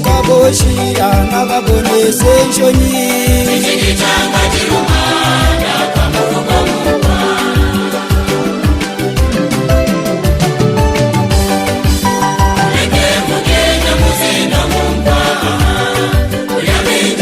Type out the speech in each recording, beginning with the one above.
Kaboshi anagabone senshoni Ichikitanga chirumanda kamurugo mukwa Uleke mugenya muzinda mumpa Uyaminja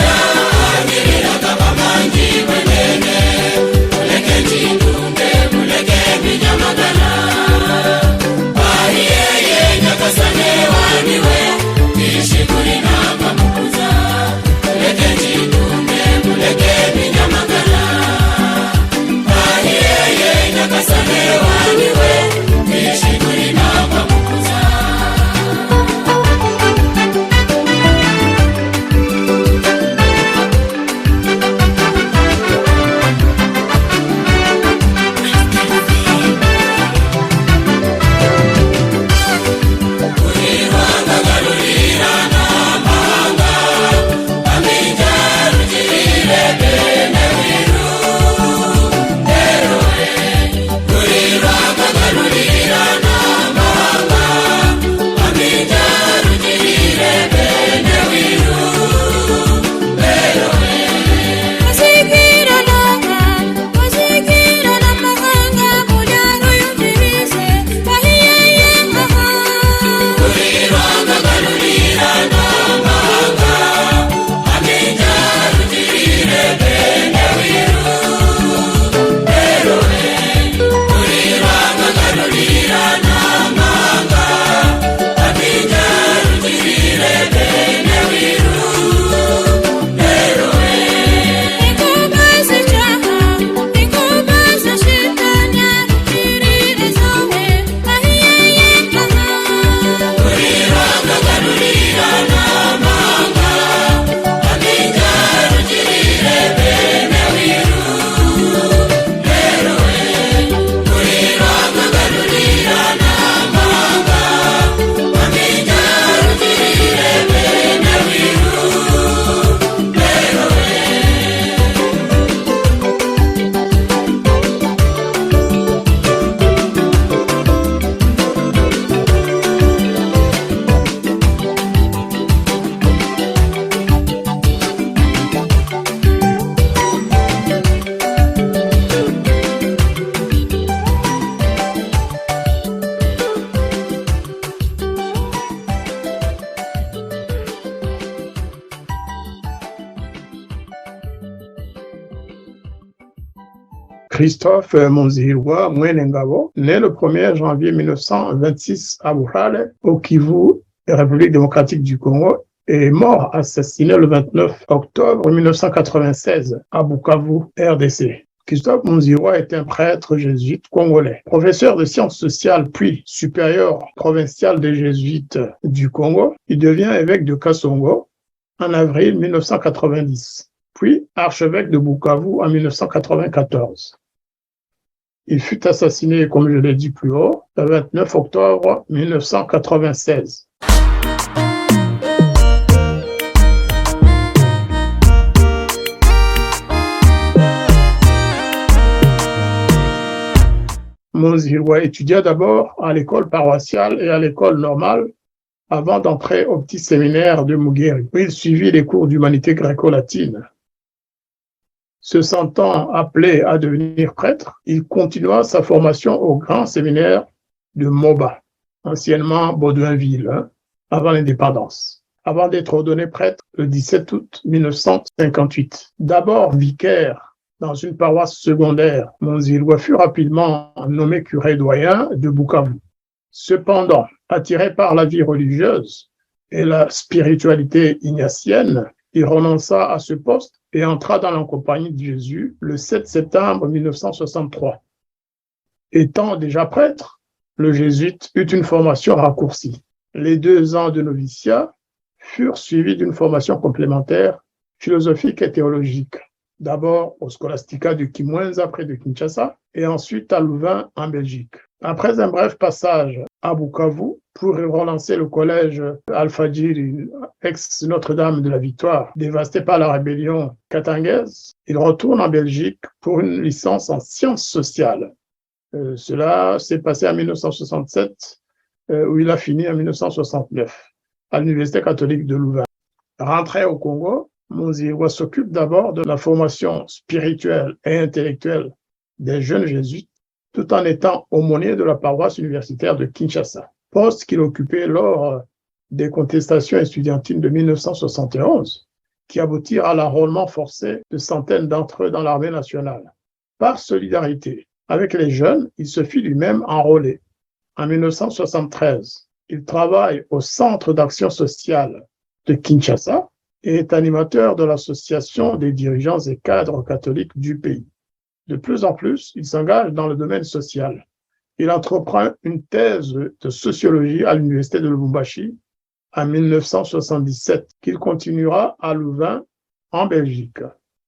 Christophe Monzihirwa Mwenengabo, né le 1er janvier 1926 à Buhale, au Kivu, République démocratique du Congo, est mort assassiné le 29 octobre 1996 à Bukavu, RDC. Christophe Monzihirwa est un prêtre jésuite congolais, professeur de sciences sociales puis supérieur provincial des jésuites du Congo. Il devient évêque de Kasongo en avril 1990, puis archevêque de Bukavu en 1994. Il fut assassiné, comme je l'ai dit plus haut, le 29 octobre 1996. Monzihirwa étudia d'abord à l'école paroissiale et à l'école normale avant d'entrer au petit séminaire de Mugeri, où il suivit les cours d'humanité gréco-latine. Se sentant appelé à devenir prêtre, il continua sa formation au grand séminaire de Moba, anciennement Baudouinville, avant l'indépendance, avant d'être ordonné prêtre le 17 août 1958. D'abord vicaire dans une paroisse secondaire, Monzihirwa fut rapidement nommé curé doyen de Bukavu. Cependant, attiré par la vie religieuse et la spiritualité ignatienne, il renonça à ce poste et entra dans la compagnie de Jésus le 7 septembre 1963. Étant déjà prêtre, le jésuite eut une formation raccourcie. Les 2 ans de noviciat furent suivis d'une formation complémentaire philosophique et théologique, d'abord au Scholastica de Kimwenza près de Kinshasa et ensuite à Louvain en Belgique. Après un bref passage à Bukavu pour relancer le collège Al-Fadjiri, ex-Notre-Dame de la Victoire, dévasté par la rébellion katangaise, il retourne en Belgique pour une licence en sciences sociales. Cela s'est passé en 1967, où il a fini en 1969, à l'Université catholique de Louvain. Rentré au Congo, Monzihirwa s'occupe d'abord de la formation spirituelle et intellectuelle des jeunes jésuites, tout en étant aumônier de la paroisse universitaire de Kinshasa, poste qu'il occupait lors des contestations estudiantines de 1971, qui aboutirent à l'enrôlement forcé de centaines d'entre eux dans l'armée nationale. Par solidarité avec les jeunes, il se fit lui-même enrôler. En 1973, il travaille au Centre d'action sociale de Kinshasa et est animateur de l'association des dirigeants et cadres catholiques du pays. De plus en plus, il s'engage dans le domaine social. Il entreprend une thèse de sociologie à l'université de Lubumbashi en 1977, qu'il continuera à Louvain, en Belgique.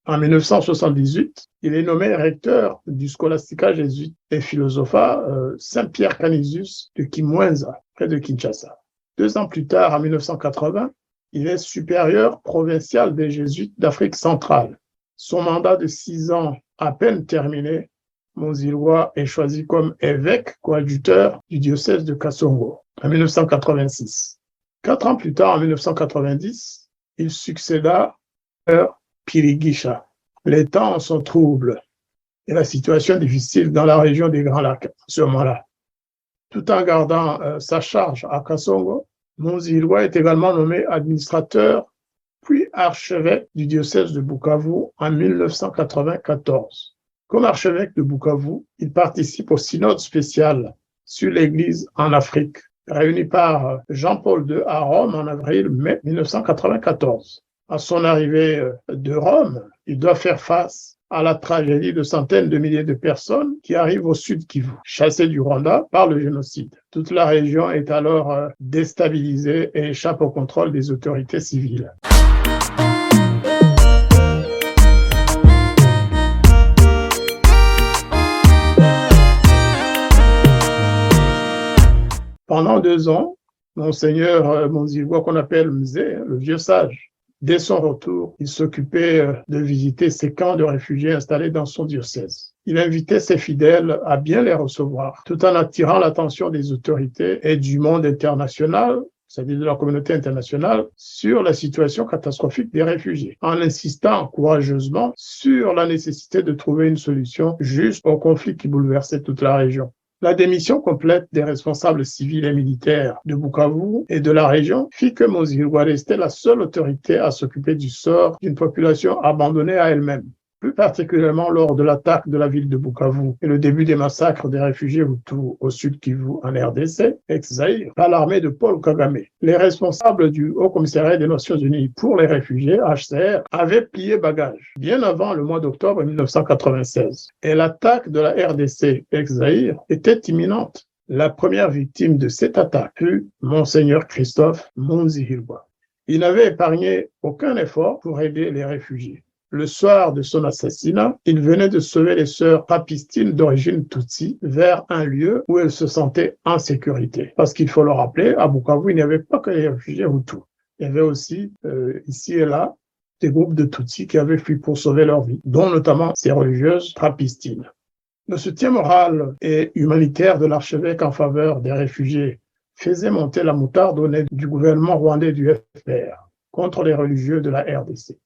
En 1978, il est nommé recteur du Scholastica jésuite et philosopha Saint-Pierre Canisius de Kimwenza, près de Kinshasa. 2 ans plus tard, en 1980, il est supérieur provincial des jésuites d'Afrique centrale. Son mandat de 6 ans à peine terminé, Monzihirwa est choisi comme évêque coadjuteur du diocèse de Kasongo en 1986. 4 ans plus tard, en 1990, il succéda à Pirigisha. Les temps sont troubles et la situation difficile dans la région des Grands Lacs à ce moment-là. Tout en gardant sa charge à Kasongo, Monzihirwa est également nommé administrateur puis archevêque du diocèse de Bukavu en 1994. Comme archevêque de Bukavu, il participe au synode spécial sur l'Église en Afrique, réuni par Jean-Paul II à Rome en avril-mai 1994. À son arrivée de Rome, il doit faire face à la tragédie de centaines de milliers de personnes qui arrivent au sud Kivu, chassées du Rwanda par le génocide. Toute la région est alors déstabilisée et échappe au contrôle des autorités civiles. Pendant 2 ans, Monseigneur Monzihirwa, qu'on appelle Mzé, le vieux sage, dès son retour, il s'occupait de visiter ces camps de réfugiés installés dans son diocèse. Il invitait ses fidèles à bien les recevoir, tout en attirant l'attention des autorités et du monde international, c'est-à-dire de la communauté internationale, sur la situation catastrophique des réfugiés, en insistant courageusement sur la nécessité de trouver une solution juste au conflit qui bouleversait toute la région. La démission complète des responsables civils et militaires de Bukavu et de la région fit que Monzihirwa restait la seule autorité à s'occuper du sort d'une population abandonnée à elle-même. plus particulièrement lors de l'attaque de la ville de Bukavu et le début des massacres des réfugiés Hutus au sud Kivu en RDC, ex-Zaïre, par l'armée de Paul Kagame. Les responsables du Haut Commissariat des Nations Unies pour les réfugiés, HCR, avaient plié bagage bien avant le mois d'octobre 1996. Et l'attaque de la RDC, ex-Zaïre, était imminente. La première victime de cette attaque fut Monseigneur Christophe Monzihirwa. Il n'avait épargné aucun effort pour aider les réfugiés. Le soir de son assassinat, il venait de sauver les sœurs papistines d'origine Tutsi vers un lieu où elles se sentaient en sécurité. Parce qu'il faut le rappeler, à Bukavu, il n'y avait pas que les réfugiés Hutus. Il y avait aussi, ici et là, des groupes de Tutsis qui avaient fui pour sauver leur vie, dont notamment ces religieuses papistines. Le soutien moral et humanitaire de l'archevêque en faveur des réfugiés faisait monter la moutarde au nez du gouvernement rwandais du FPR contre les religieux de la RDC.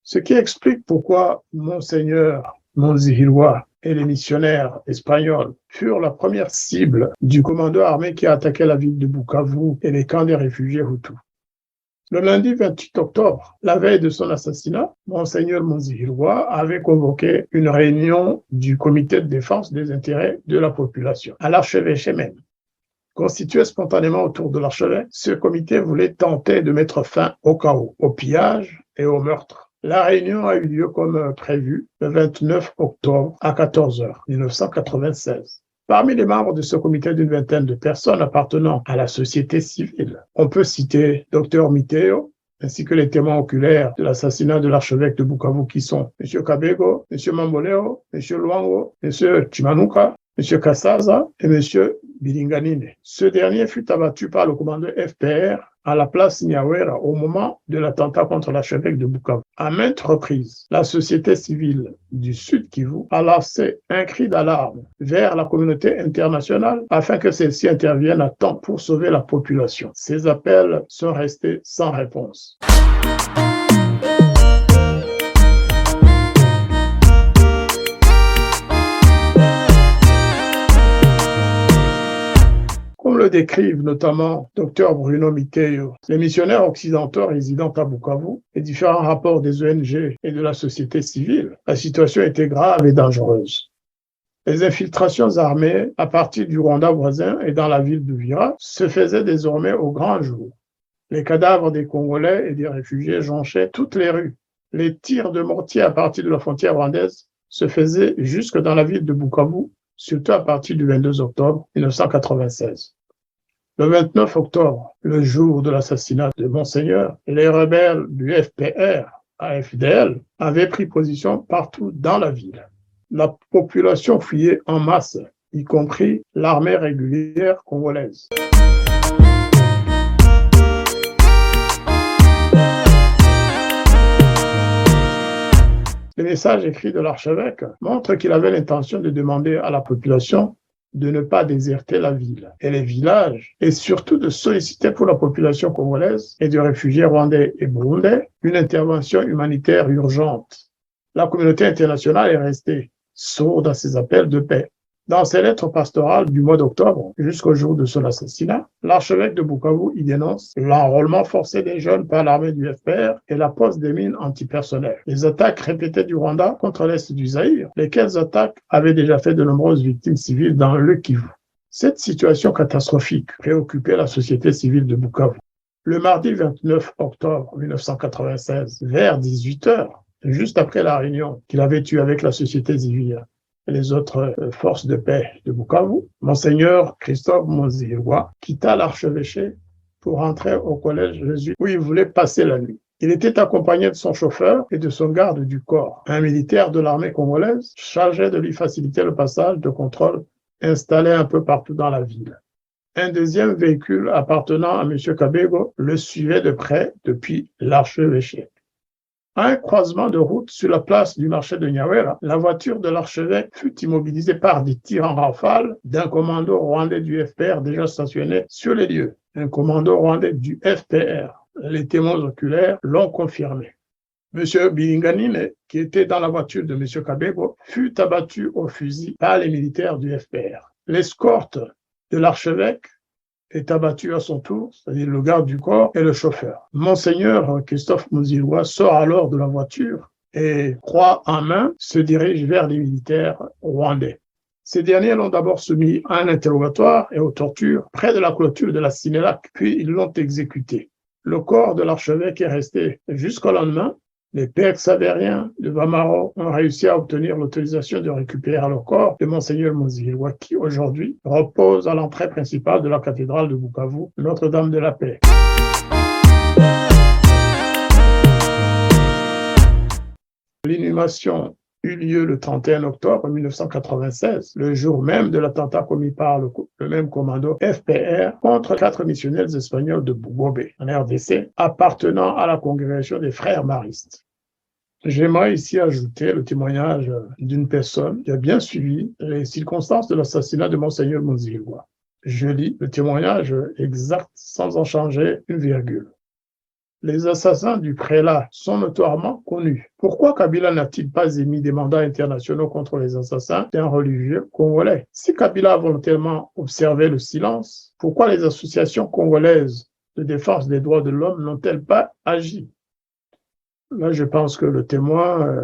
Ce qui explique pourquoi Monseigneur Monzihirwa et les missionnaires espagnols furent la première cible du commando armé qui a attaqué la ville de Bukavu et les camps des réfugiés Hutus. Le lundi 28 octobre, la veille de son assassinat, Monseigneur Monzihirwa avait convoqué une réunion du comité de défense des intérêts de la population, à l'archevêché même. Constitué spontanément autour de l'archevêque, ce comité voulait tenter de mettre fin au chaos, au pillage et au meurtre. La réunion a eu lieu comme prévu le 29 octobre à 14h 1996. Parmi les membres de ce comité d'une vingtaine de personnes appartenant à la société civile, on peut citer Dr Miteo, ainsi que les témoins oculaires de l'assassinat de l'archevêque de Bukavu qui sont M. Kabego, M. Mamboleo, M. Luango, M. Chimanuka, M. Kassaza et M. Biringanine. Ce dernier fut abattu par le commando FPR à la place Nyawera au moment de l'attentat contre l'archevêque de Bukavu. À maintes reprises, la société civile du Sud Kivu a lancé un cri d'alarme vers la communauté internationale afin que celle-ci intervienne à temps pour sauver la population. Ces appels sont restés sans réponse. Comme le décrivent notamment Dr Bruno Miteo, les missionnaires occidentaux résidant à Bukavu, les différents rapports des ONG et de la société civile, la situation était grave et dangereuse. Les infiltrations armées à partir du Rwanda voisin et dans la ville de Vira se faisaient désormais au grand jour. Les cadavres des Congolais et des réfugiés jonchaient toutes les rues. Les tirs de mortier à partir de la frontière rwandaise se faisaient jusque dans la ville de Bukavu, surtout à partir du 22 octobre 1996. Le 29 octobre, le jour de l'assassinat de Monseigneur, les rebelles du FPR, AFDL, avaient pris position partout dans la ville. La population fuyait en masse, y compris l'armée régulière congolaise. Le message écrit de l'archevêque montre qu'il avait l'intention de demander à la population de ne pas déserter la ville et les villages, et surtout de solliciter pour la population congolaise et des réfugiés rwandais et burundais une intervention humanitaire urgente. La communauté internationale est restée sourde à ces appels de paix. Dans ses lettres pastorales du mois d'octobre jusqu'au jour de son assassinat, l'archevêque de Bukavu y dénonce l'enrôlement forcé des jeunes par l'armée du FPR et la pose des mines antipersonnelles. Les attaques répétées du Rwanda contre l'est du Zaïre, lesquelles attaques avaient déjà fait de nombreuses victimes civiles dans le Kivu. Cette situation catastrophique préoccupait la société civile de Bukavu. Le mardi 29 octobre 1996, vers 18h, juste après la réunion qu'il avait eue avec la société civile, les autres forces de paix de Bukavu, Monseigneur Christophe Monzihirwa quitta l'archevêché pour rentrer au collège jésuite où il voulait passer la nuit. Il était accompagné de son chauffeur et de son garde du corps, un militaire de l'armée congolaise chargé de lui faciliter le passage de contrôle installé un peu partout dans la ville. Un deuxième véhicule appartenant à M. Kabego le suivait de près depuis l'archevêché. À un croisement de route sur la place du marché de Nyawera, la voiture de l'archevêque fut immobilisée par des tirs en rafale d'un commando rwandais du FPR déjà stationné sur les lieux. Un commando rwandais du FPR. Les témoins oculaires l'ont confirmé. M. Biringanine, qui était dans la voiture de M. Kabego, fut abattu au fusil par les militaires du FPR. L'escorte de l'archevêque est abattu à son tour, c'est-à-dire le garde du corps et le chauffeur. Monseigneur Christophe Monzihirwa sort alors de la voiture et, croix en main, se dirigent vers les militaires rwandais. Ces derniers l'ont d'abord soumis à un interrogatoire et aux tortures près de la clôture de la Cinélac, puis ils l'ont exécuté. Le corps de l'archevêque est resté jusqu'au lendemain. Les pères xavériens de Vamaro ont réussi à obtenir l'autorisation de récupérer le corps de Monseigneur Muzihirwa, qui aujourd'hui repose à l'entrée principale de la cathédrale de Bukavu, Notre-Dame de la Paix. L'inhumation eut lieu le 31 octobre 1996, le jour même de l'attentat commis par le même commando FPR contre 4 missionnaires espagnols de Bugobe, en RDC, appartenant à la congrégation des frères maristes. J'aimerais ici ajouter le témoignage d'une personne qui a bien suivi les circonstances de l'assassinat de Monseigneur Muzihirwa. Je lis le témoignage exact sans en changer une virgule. Les assassins du prélat sont notoirement connus. Pourquoi Kabila n'a-t-il pas émis des mandats internationaux contre les assassins d'un religieux congolais? Si Kabila a volontairement observé le silence, pourquoi les associations congolaises de défense des droits de l'homme n'ont-elles pas agi? Là, je pense que le témoin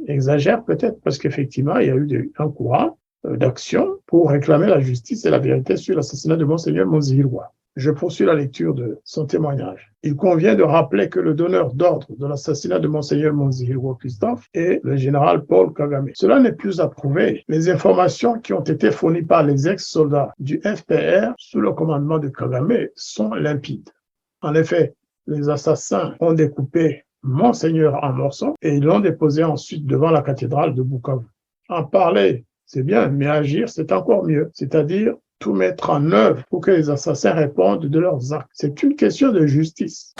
exagère peut-être, parce qu'effectivement, il y a eu un courant d'action pour réclamer la justice et la vérité sur l'assassinat de Monseigneur Muzihirwa. Je poursuis la lecture de son témoignage. Il convient de rappeler que le donneur d'ordre de l'assassinat de Monseigneur Muzihirwa Christophe est le général Paul Kagame. Cela n'est plus à prouver. Les informations qui ont été fournies par les ex-soldats du FPR sous le commandement de Kagame sont limpides. En effet, les assassins ont découpé Monseigneur en morceaux et ils l'ont déposé ensuite devant la cathédrale de Bukavu. En parler, c'est bien, mais agir, c'est encore mieux. C'est-à-dire tout mettre en œuvre pour que les assassins répondent de leurs actes. C'est une question de justice.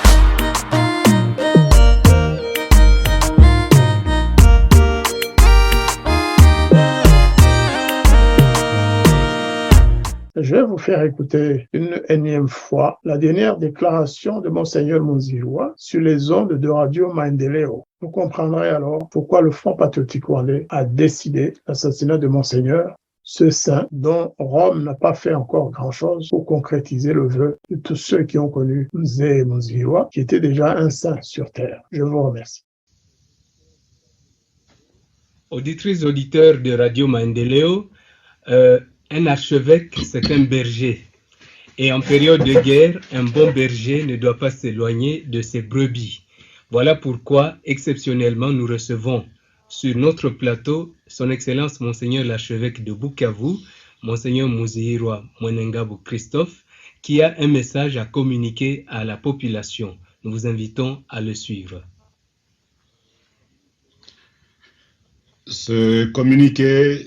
Je vais vous faire écouter une énième fois la dernière déclaration de Monseigneur Muzihirwa sur les ondes de Radio Maendeleo. Vous comprendrez alors pourquoi le Front patriotique rwandais a décidé l'assassinat de Monseigneur, ce saint dont Rome n'a pas fait encore grand-chose pour concrétiser le vœu de tous ceux qui ont connu Mzee Muzihirwa, qui était déjà un saint sur terre. Je vous remercie. Auditrices, auditeurs de Radio Maendeleo, un archevêque, c'est un berger. Et en période de guerre, un bon berger ne doit pas s'éloigner de ses brebis. Voilà pourquoi, exceptionnellement, nous recevons sur notre plateau son Excellence Monseigneur l'archevêque de Bukavu, Monseigneur Muzihirwa Mwenengabu Christophe, qui a un message à communiquer à la population. Nous vous invitons à le suivre. Ce communiqué,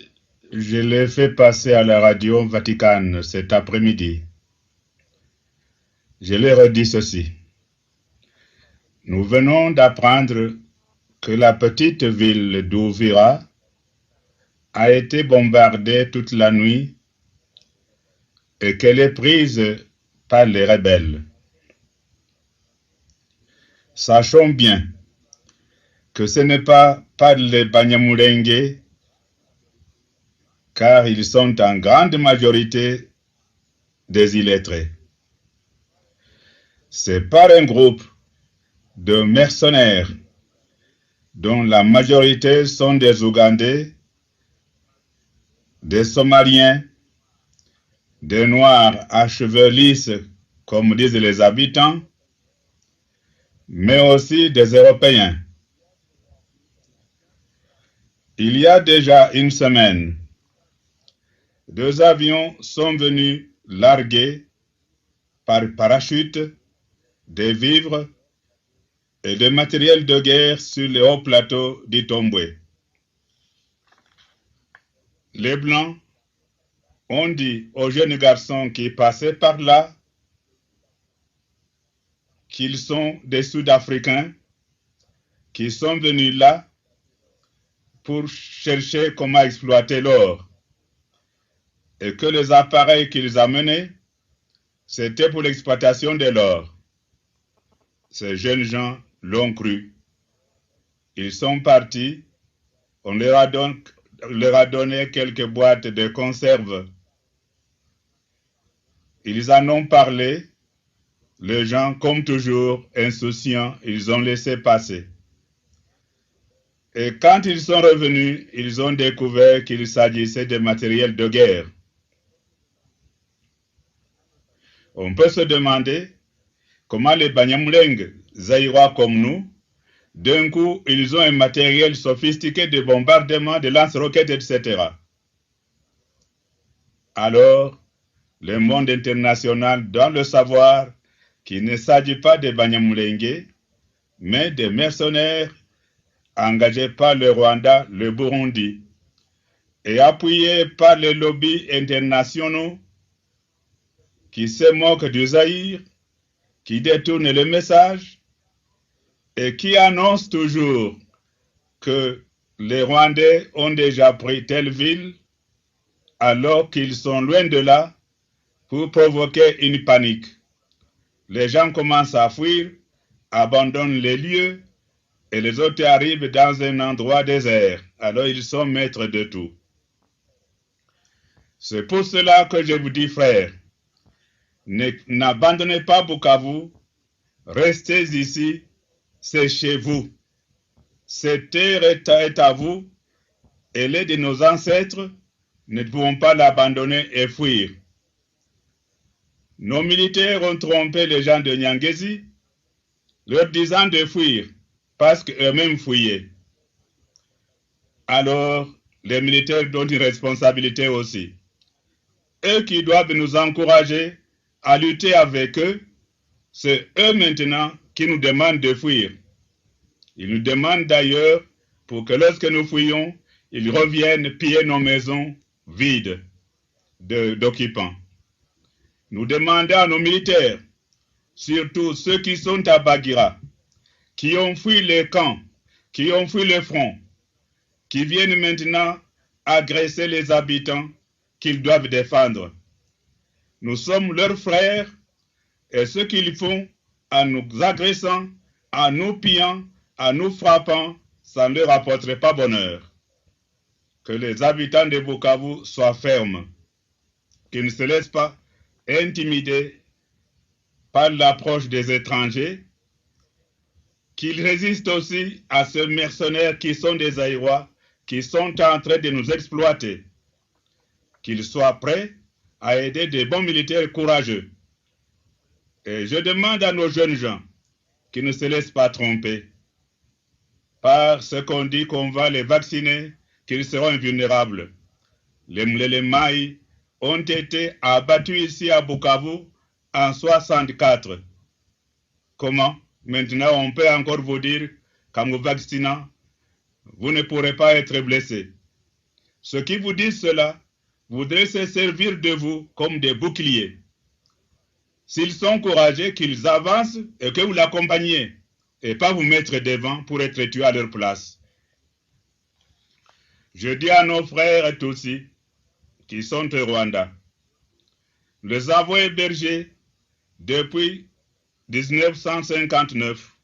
je l'ai fait passer à la radio Vatican cet après-midi. Je leur ai dit ceci. Nous venons d'apprendre que la petite ville d'Ouvira a été bombardée toute la nuit et qu'elle est prise par les rebelles. Sachons bien que ce n'est pas par les Banyamulenge, car ils sont en grande majorité des illettrés. C'est par un groupe de mercenaires dont la majorité sont des Ougandais, des Somaliens, des Noirs à cheveux lisses, comme disent les habitants, mais aussi des Européens. Il y a déjà une semaine, 2 avions sont venus larguer par parachute des vivres et des matériels de guerre sur les hauts plateaux d'Itombwe. Les Blancs ont dit aux jeunes garçons qui passaient par là qu'ils sont des Sud-Africains qui sont venus là pour chercher comment exploiter l'or et que les appareils qu'ils amenaient, c'était pour l'exploitation de l'or. Ces jeunes gens l'ont cru. Ils sont partis. On leur a donné quelques boîtes de conserve. Ils en ont parlé. Les gens, comme toujours, insouciants, ils ont laissé passer. Et quand ils sont revenus, ils ont découvert qu'il s'agissait de matériel de guerre. On peut se demander comment les Banyamulenge, Zaïrois comme nous, d'un coup, ils ont un matériel sophistiqué de bombardement, de lance-roquettes, etc. Alors, le monde international doit le savoir qu'il ne s'agit pas de Banyamulenge, mais des mercenaires engagés par le Rwanda, le Burundi, et appuyés par les lobbies internationaux qui se moquent du Zaïre, qui détournent le message et qui annoncent toujours que les Rwandais ont déjà pris telle ville alors qu'ils sont loin de là pour provoquer une panique. Les gens commencent à fuir, abandonnent les lieux et les autres arrivent dans un endroit désert. Alors ils sont maîtres de tout. C'est pour cela que je vous dis, frères, n'abandonnez pas Bukavu, restez ici, c'est chez vous. Cette terre est à vous, elle est de nos ancêtres, nous ne pouvons pas l'abandonner et fuir. Nos militaires ont trompé les gens de Nyangezi, leur disant de fuir, parce qu'eux-mêmes fuyaient. Alors, les militaires ont une responsabilité aussi. Eux qui doivent nous encourager à lutter avec eux, c'est eux maintenant qui nous demandent de fuir. Ils nous demandent d'ailleurs pour que lorsque nous fuyons, ils reviennent piller nos maisons vides d'occupants. Nous demandons à nos militaires, surtout ceux qui sont à Bagira, qui ont fui les camps, qui ont fui le front, qui viennent maintenant agresser les habitants qu'ils doivent défendre. Nous sommes leurs frères et ce qu'ils font en nous agressant, en nous pillant, en nous frappant, ça ne leur apporterait pas bonheur. Que les habitants de Bukavu soient fermes, qu'ils ne se laissent pas intimider par l'approche des étrangers, qu'ils résistent aussi à ces mercenaires qui sont des Zaïrois, qui sont en train de nous exploiter, qu'ils soient prêts à aider des bons militaires courageux. Et je demande à nos jeunes gens qui ne se laissent pas tromper par ce qu'on dit qu'on va les vacciner, qu'ils seront invulnérables. Les Mlele ont été abattus ici à Bukavu en 1964. Comment? Maintenant, on peut encore vous dire qu'en vous vaccinant, vous ne pourrez pas être blessé. Ceux qui vous disent cela voudraient se servir de vous comme des boucliers. S'ils sont courageux, qu'ils avancent et que vous l'accompagniez, et pas vous mettre devant pour être tué à leur place. Je dis à nos frères Tutsis qui sont au Rwanda, nous les avons hébergés depuis 1959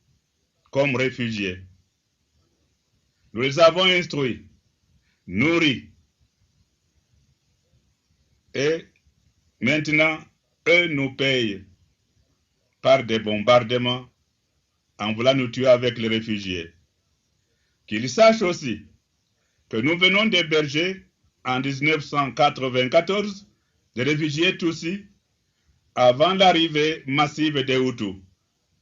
comme réfugiés. Nous les avons instruits, nourris, et maintenant, eux nous payent par des bombardements en voulant nous tuer avec les réfugiés. Qu'ils sachent aussi que nous venons d'héberger en 1994 des réfugiés Tutsis avant l'arrivée massive des Hutus,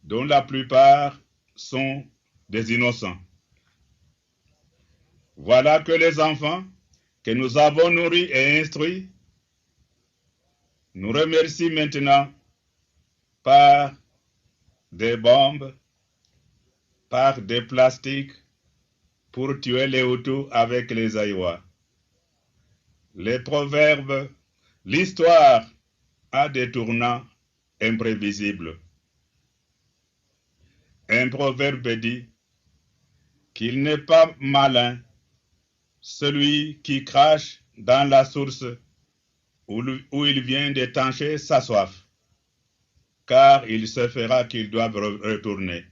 dont la plupart sont des innocents. Voilà que les enfants que nous avons nourris et instruits nous remercient maintenant par des bombes, par des plastiques pour tuer les Hutus avec les Zaïrois. Les proverbes, l'histoire a des tournants imprévisibles. Un proverbe dit qu'il n'est pas malin celui qui crache dans la source où il vient d'étancher sa soif, car il se fera qu'ils doivent retourner.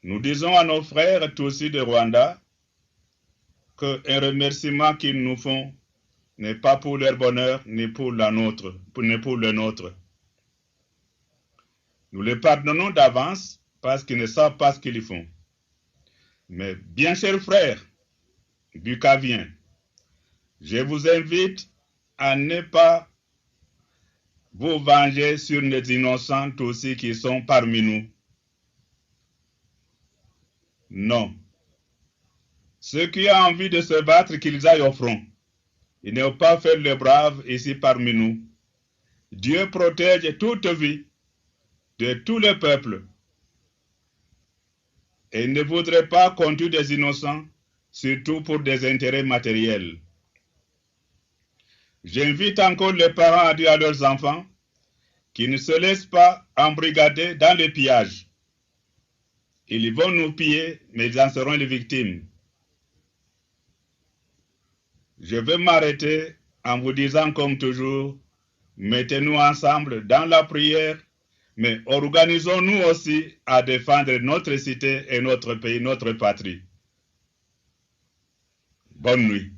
Nous disons à nos frères Tutsis de Rwanda qu'un remerciement qu'ils nous font n'est pas pour leur bonheur, ni pour le nôtre. Nous les pardonnons d'avance parce qu'ils ne savent pas ce qu'ils font. Mes bien chers frères bucaviens, je vous invite à ne pas vous venger sur les innocents aussi qui sont parmi nous. Non. Ceux qui ont envie de se battre, qu'ils aillent au front. Ils n'ont pas fait le brave ici parmi nous. Dieu protège toute vie de tous les peuples. Et il ne voudrait pas qu'on tue des innocents, surtout pour des intérêts matériels. J'invite encore les parents à dire à leurs enfants qu'ils ne se laissent pas embrigader dans le pillage. Ils vont nous piller, mais ils en seront les victimes. Je vais m'arrêter en vous disant comme toujours, mettez-nous ensemble dans la prière, mais organisons-nous aussi à défendre notre cité et notre pays, notre patrie. Bonne nuit.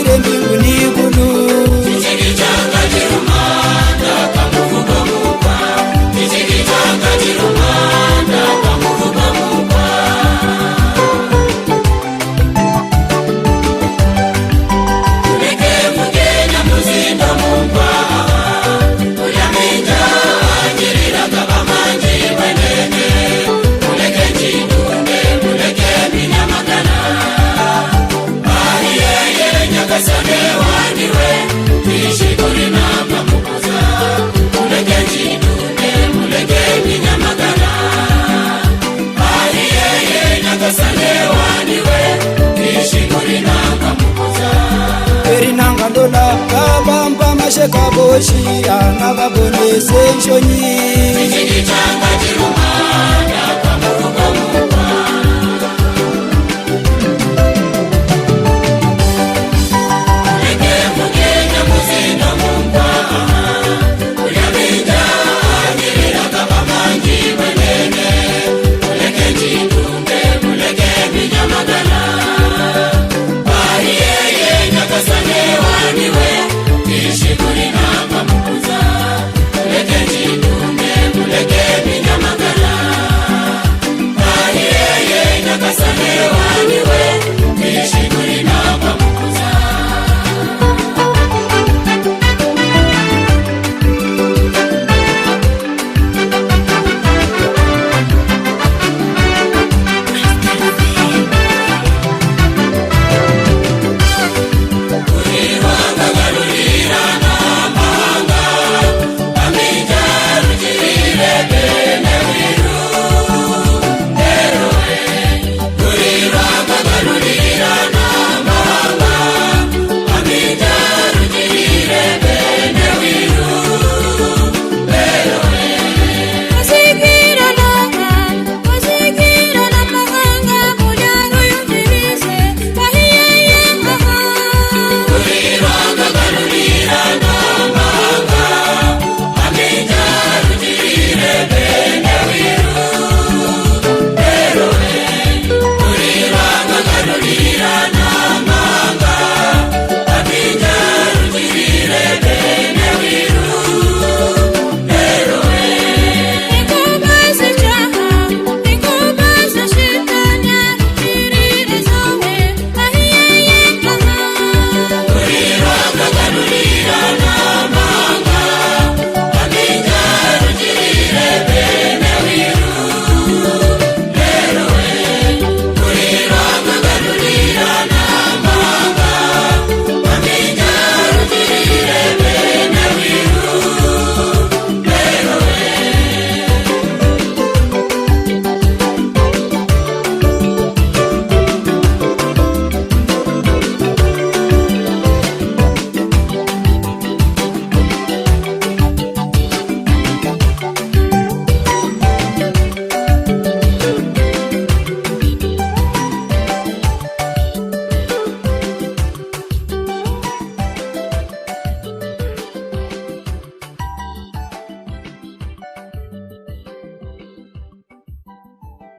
ire mbinguni kulu. Chichikitanga chirumanda kamuvugo mukwa. Chichikitanga chirumanda kamuvugo mukwa. Kuleke mugenya muzindo mukwa. Uyaminja anjirira kabamanji wenene. Muleke chidunde, muleke minyamagana. Ayeye nyagasane waniwe, nishikuri namba mukuza. Muleke chidunde, muleke minyamagana. Ayeye nyagasane waniwe, nishikuri namba mukuza. Erinanga ndola kabamba masheka boshi.